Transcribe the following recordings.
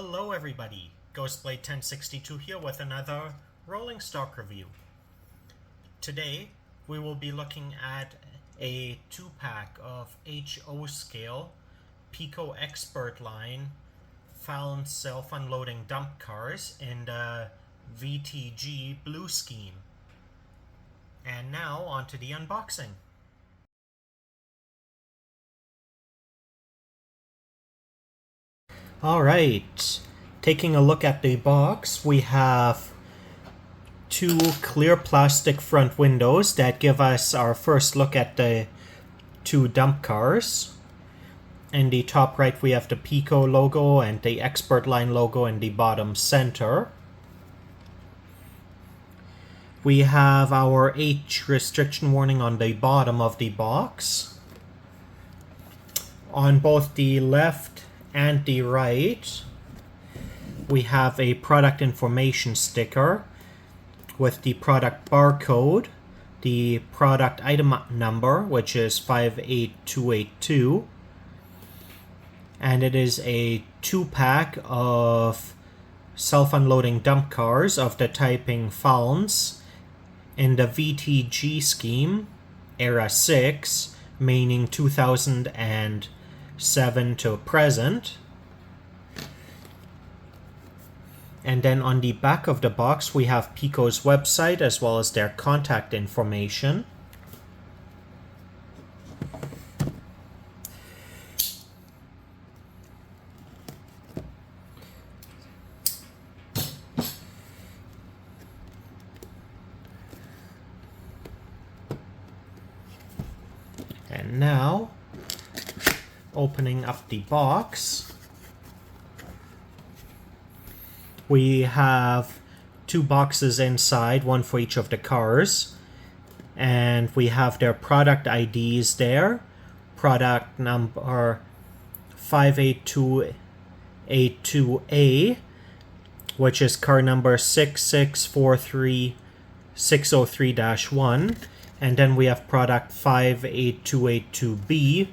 Hello everybody, Ghostblade 1062 here with another rolling stock review. Today we will be looking at a 2-pack of HO scale Piko Expert line Falns self-unloading dump cars in the VTG blue scheme. And now onto the unboxing. Alright, taking a look at the box, we have two clear plastic front windows that give us our first look at the two dump cars. In the top right we have the Piko logo and the Expert Line logo in the bottom center. We have our age restriction warning on the bottom of the box. On both the left and the right, we have a product information sticker with the product barcode, the product item number, which is 58282, and it is a 2-pack of self-unloading dump cars of the typing Falns in the VTG scheme, Era 6, meaning 2007 to present. And then on the back of the box we have Piko's website as well as their contact information. And now, opening up the box, we have two boxes inside, one for each of the cars, and we have their product IDs there. Product number 58282A, which is car number 6643603-1, and then we have product 58282B,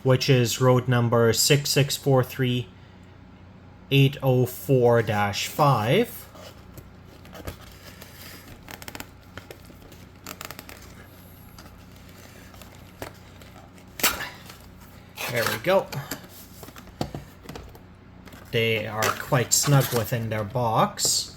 which is road number 6643804-5. There we go. They are quite snug within their box.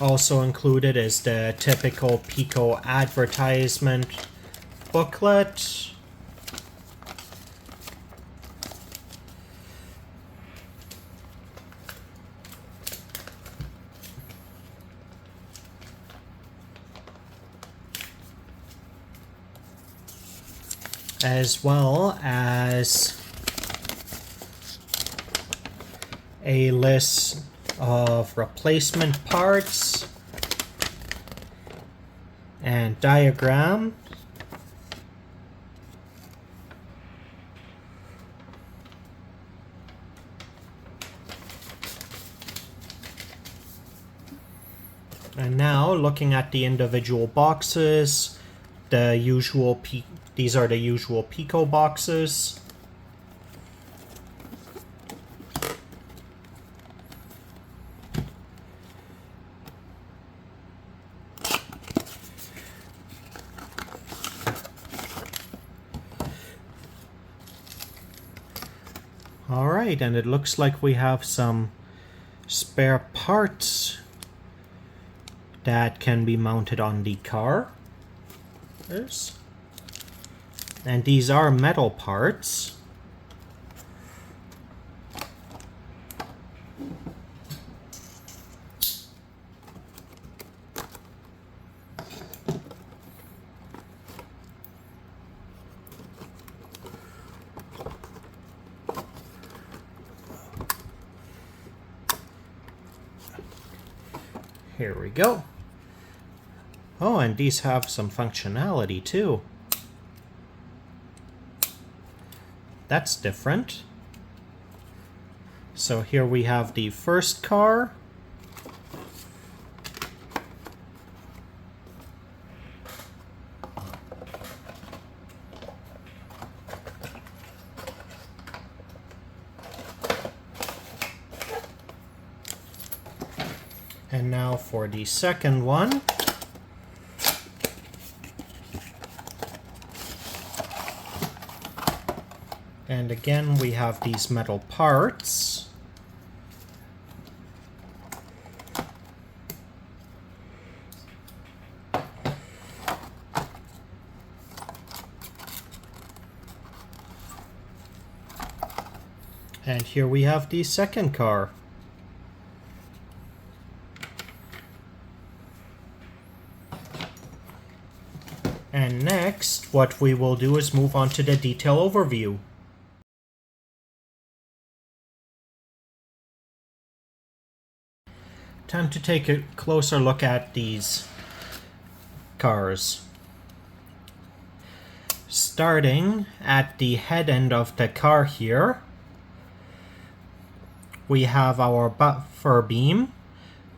Also included is the typical Piko advertisement booklet. As well as a list of replacement parts and diagram. And now looking at the individual boxes, these are the usual Piko boxes. Alright, and it looks like we have some spare parts that can be mounted on the car. And these are metal parts. Here we go. Oh, and these have some functionality too. That's different. So here we have the first car. And now for the second one. And again, we have these metal parts. And here we have the second car. And next, what we will do is move on to the detail overview. Time to take a closer look at these cars. Starting at the head end of the car here, we have our buffer beam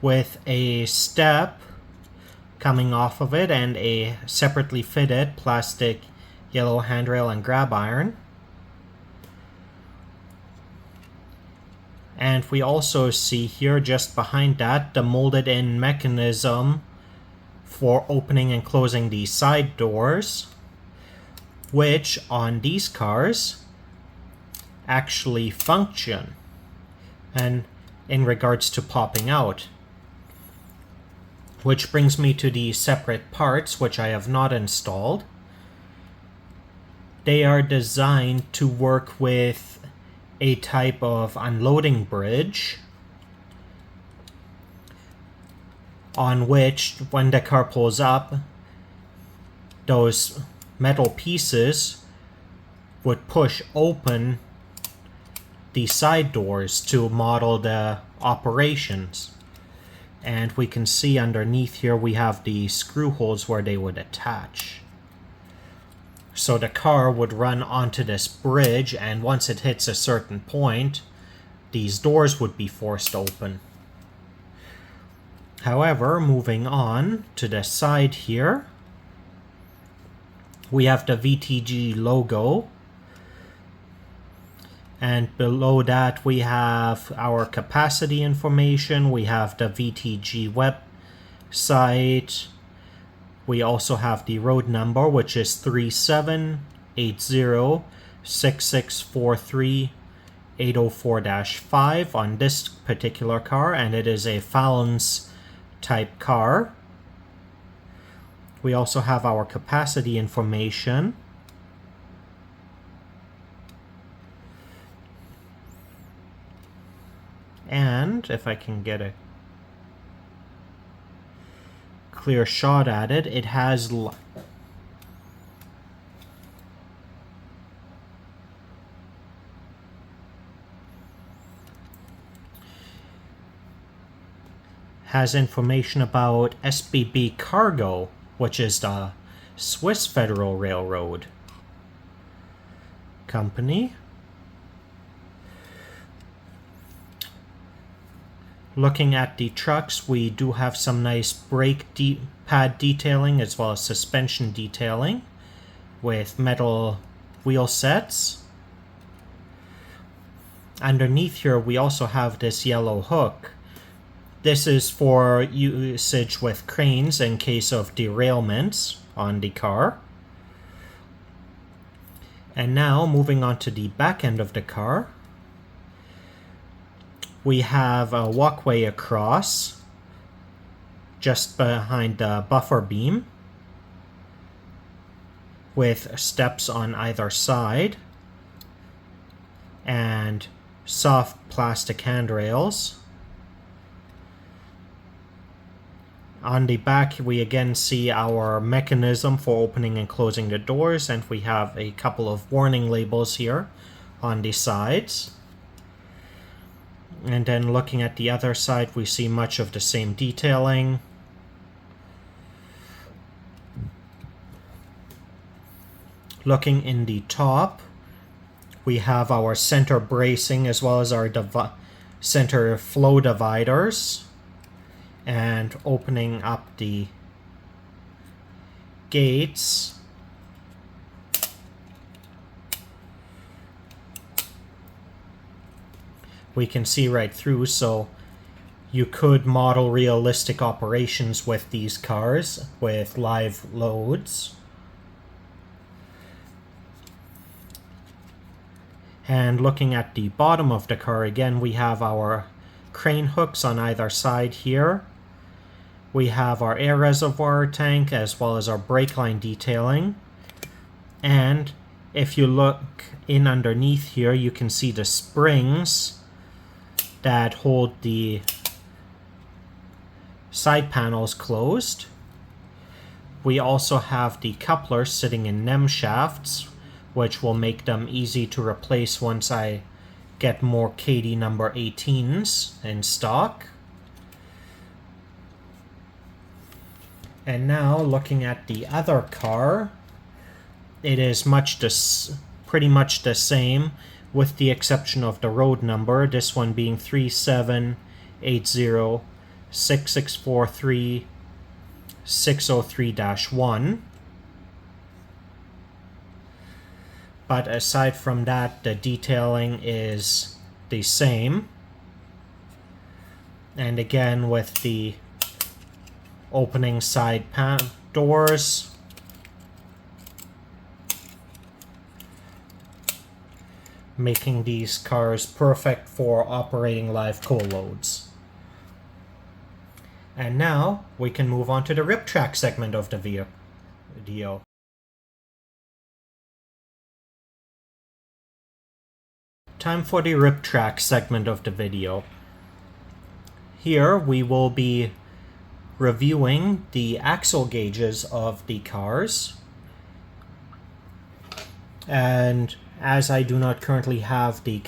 with a step coming off of it and a separately fitted plastic yellow handrail and grab iron. And we also see here just behind that the molded in mechanism for opening and closing the side doors, which on these cars actually function and in regards to popping out. Which brings me to the separate parts, which I have not installed. They are designed to work with a type of unloading bridge on which, when the car pulls up, those metal pieces would push open the side doors to model the operations. And we can see underneath here we have the screw holes where they would attach. So the car would run onto this bridge, and once it hits a certain point, these doors would be forced open. However, moving on to the side here, we have the VTG logo. And below that we have our capacity information, we have the VTG website, we also have the road number, which is 37806643-804-5 on this particular car, and it is a Falns type car. We also have our capacity information. And if I can get a clear shot at it, it has information about SBB Cargo, which is the Swiss Federal Railroad company. Looking at the trucks, we do have some nice brake pad detailing as well as suspension detailing with metal wheel sets. Underneath here we also have this yellow hook. This is for usage with cranes in case of derailments on the car. And now moving on to the back end of the car, we have a walkway across just behind the buffer beam with steps on either side and soft plastic handrails. On the back we again see our mechanism for opening and closing the doors, and we have a couple of warning labels here on the sides. And then looking at the other side, we see much of the same detailing. Looking in the top, we have our center bracing as well as our center flow dividers. And opening up the gates, we can see right through, so you could model realistic operations with these cars with live loads. And looking at the bottom of the car again, we have our crane hooks on either side here. We have our air reservoir tank as well as our brake line detailing. And if you look in underneath here, you can see the springs that hold the side panels closed. We also have the couplers sitting in NEM shafts, which will make them easy to replace once I get more KD number 18s in stock. And now looking at the other car, it is pretty much the same with the exception of the road number, this one being 37806643-603-1. But aside from that, the detailing is the same. And again, with the opening side doors, making these cars perfect for operating live coal loads. And now we can move on to the rip track segment of the video. Time for the rip track segment of the video. Here we will be reviewing the axle gauges of the cars. And as I do not currently have the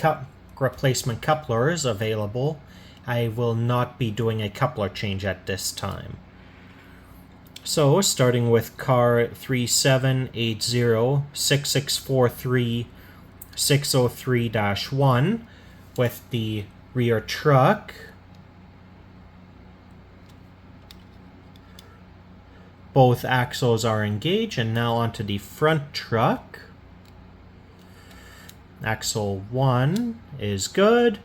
replacement couplers available, I will not be doing a coupler change at this time. So, starting with car 37806643-603-1 with the rear truck. Both axles are engaged, and now onto the front truck. Axle 1 is good,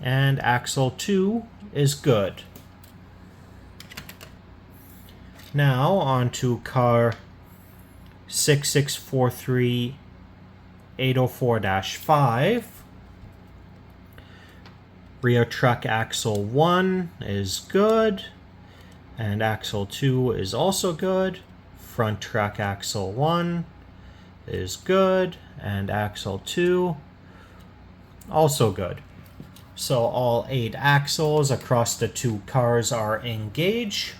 and axle 2 is good. Now onto car 6643-804-5. Rear truck axle 1 is good, and axle 2 is also good. Front truck axle 1 is good, and axle 2 also good. So all 8 axles across the 2 cars are engaged,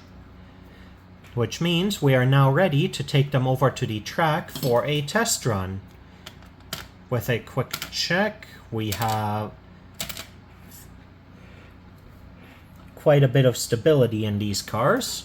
which means we are now ready to take them over to the track for a test run. With a quick check, we have quite a bit of stability in these cars.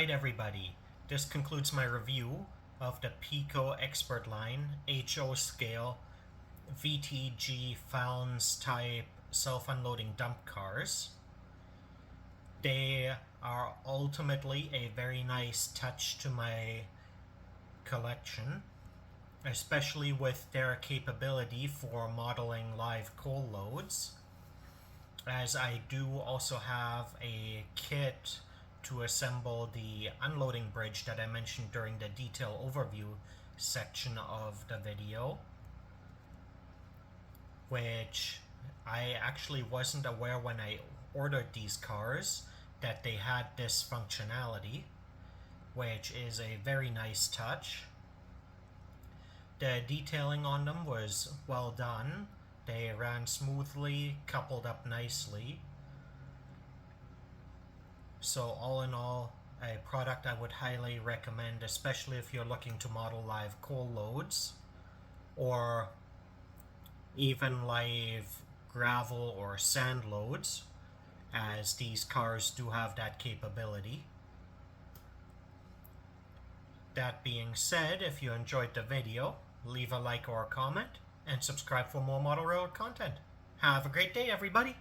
Alright everybody, this concludes my review of the Piko Expert Line HO scale VTG Falns type self-unloading dump cars. They are ultimately a very nice touch to my collection, especially with their capability for modeling live coal loads, as I do also have a kit to assemble the unloading bridge that I mentioned during the detail overview section of the video, which I actually wasn't aware when I ordered these cars that they had this functionality, which is a very nice touch. The detailing on them was well done. They ran smoothly, coupled up nicely. So all in all, a product I would highly recommend, especially if you're looking to model live coal loads or even live gravel or sand loads, as these cars do have that capability. That being said, if you enjoyed the video, leave a like or a comment and subscribe for more model railroad content. Have a great day, everybody!